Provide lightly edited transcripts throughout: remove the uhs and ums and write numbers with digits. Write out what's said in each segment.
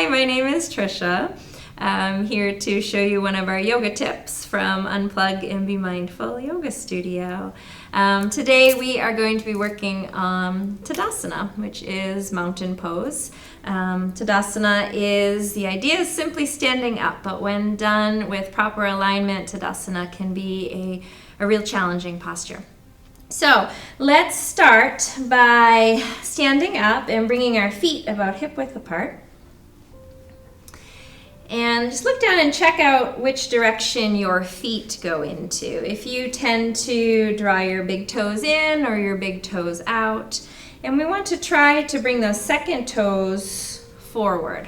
Hi, my name is Tricia. I'm here to show you one of our yoga tips from Unplug and Be Mindful Yoga Studio. Today we are going to be working on Tadasana, which is mountain pose. Tadasana is, the idea is simply standing up, but when done with proper alignment, Tadasana can be a real challenging posture. So let's start by standing up and bringing our feet about hip width apart. And just look down and check out which direction your feet go into. If you tend to draw your big toes in or your big toes out. And we want to try to bring those second toes forward.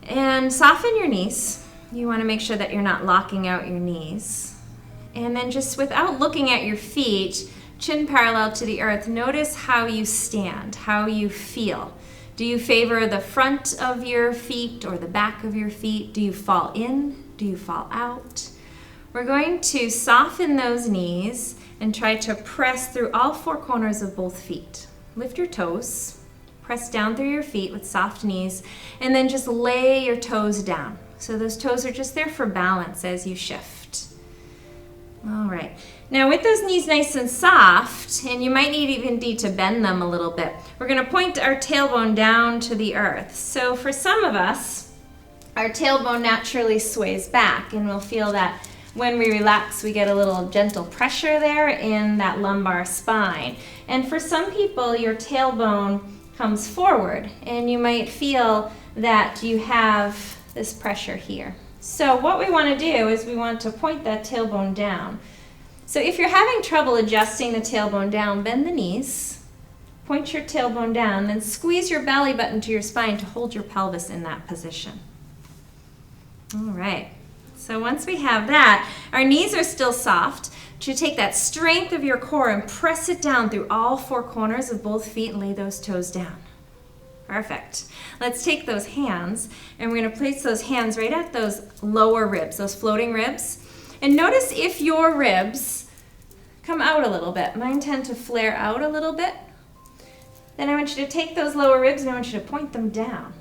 And soften your knees. You want to make sure that you're not locking out your knees. And then just without looking at your feet, chin parallel to the earth, notice how you stand, how you feel. Do you favor the front of your feet or the back of your feet? Do you fall in? Do you fall out? We're going to soften those knees and try to press through all four corners of both feet. Lift your toes, press down through your feet with soft knees, and then just lay your toes down. So those toes are just there for balance as you shift. All right, now with those knees nice and soft, and you might even need to bend them a little bit, we're going to point our tailbone down to the earth. So for some of us, our tailbone naturally sways back, and we'll feel that when we relax, we get a little gentle pressure there in that lumbar spine. And for some people, your tailbone comes forward, and you might feel that you have this pressure here. So what we want to do is we want to point that tailbone down. So if you're having trouble adjusting the tailbone down, bend the knees, point your tailbone down, then squeeze your belly button to your spine to hold your pelvis in that position. All right, so once we have that, our knees are still soft. You take that strength of your core and press it down through all four corners of both feet and lay those toes down. Perfect. Let's take those hands and we're going to place those hands right at those lower ribs, those floating ribs. And notice if your ribs come out a little bit. Mine tend to flare out a little bit. Then I want you to take those lower ribs and I want you to point them down.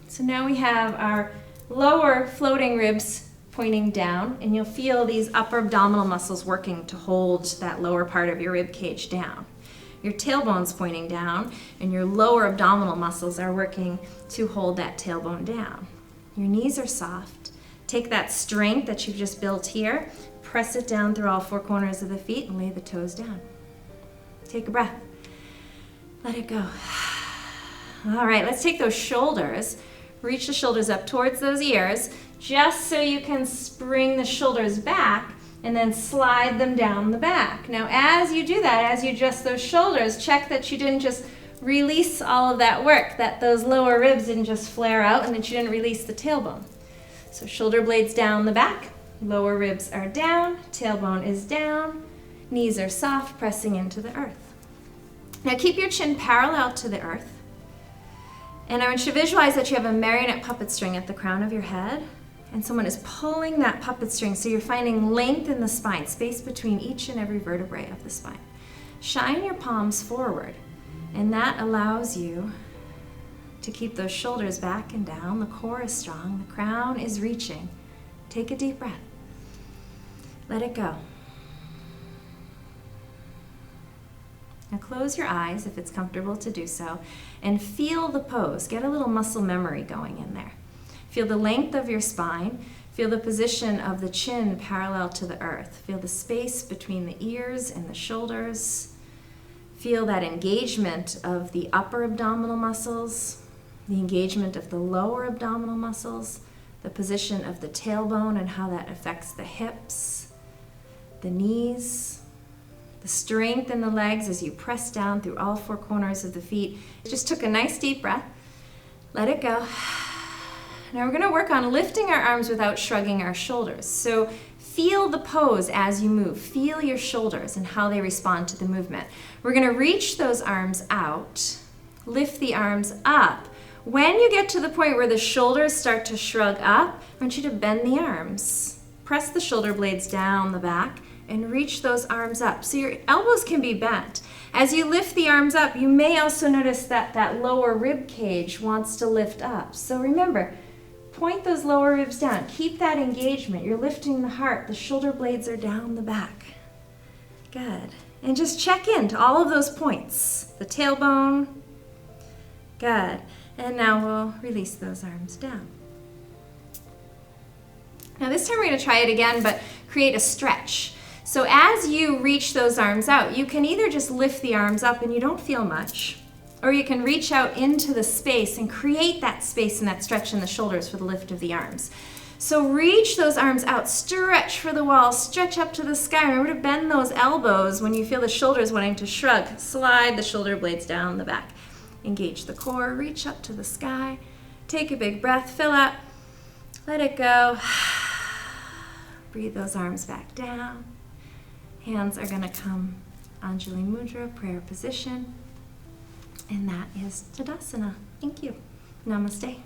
So now we have our lower floating ribs pointing down, and you'll feel these upper abdominal muscles working to hold that lower part of your rib cage down. Your tailbone's pointing down, and your lower abdominal muscles are working to hold that tailbone down. Your knees are soft. Take that strength that you've just built here, press it down through all four corners of the feet, and lay the toes down. Take a breath. Let it go. All right, let's take those shoulders. Reach the shoulders up towards those ears, just so you can spring the shoulders back and then slide them down the back. Now as you do that, as you adjust those shoulders, check that you didn't just release all of that work, that those lower ribs didn't just flare out and that you didn't release the tailbone. So shoulder blades down the back, lower ribs are down, tailbone is down, knees are soft, pressing into the earth. Now keep your chin parallel to the earth, and I want you to visualize that you have a marionette puppet string at the crown of your head, and someone is pulling that puppet string, so you're finding length in the spine, space between each and every vertebrae of the spine. Shine your palms forward, and that allows you to keep those shoulders back and down. The core is strong, the crown is reaching. Take a deep breath. Let it go. Now close your eyes if it's comfortable to do so, and feel the pose. Get a little muscle memory going in there. Feel the length of your spine. Feel the position of the chin parallel to the earth. Feel the space between the ears and the shoulders. Feel that engagement of the upper abdominal muscles, the engagement of the lower abdominal muscles, the position of the tailbone and how that affects the hips, the knees, the strength in the legs as you press down through all four corners of the feet. Just took a nice deep breath. Let it go. Now we're going to work on lifting our arms without shrugging our shoulders. So feel the pose as you move. Feel your shoulders and how they respond to the movement. We're going to reach those arms out, lift the arms up. When you get to the point where the shoulders start to shrug up, I want you to bend the arms. Press the shoulder blades down the back and reach those arms up. So your elbows can be bent. As you lift the arms up, you may also notice that that lower rib cage wants to lift up. So remember, point those lower ribs down. Keep that engagement. You're lifting the heart. The shoulder blades are down the back. Good. And just check into all of those points. The tailbone. Good. And now we'll release those arms down. Now this time we're going to try it again, but create a stretch. So as you reach those arms out, you can either just lift the arms up and you don't feel much, or you can reach out into the space and create that space and that stretch in the shoulders for the lift of the arms. So reach those arms out, stretch for the wall, stretch up to the sky. Remember to bend those elbows when you feel the shoulders wanting to shrug. Slide the shoulder blades down the back. Engage the core, reach up to the sky. Take a big breath, fill up, let it go. Breathe those arms back down. Hands are going to come Anjali Mudra, prayer position. And that is Tadasana. Thank you. Namaste.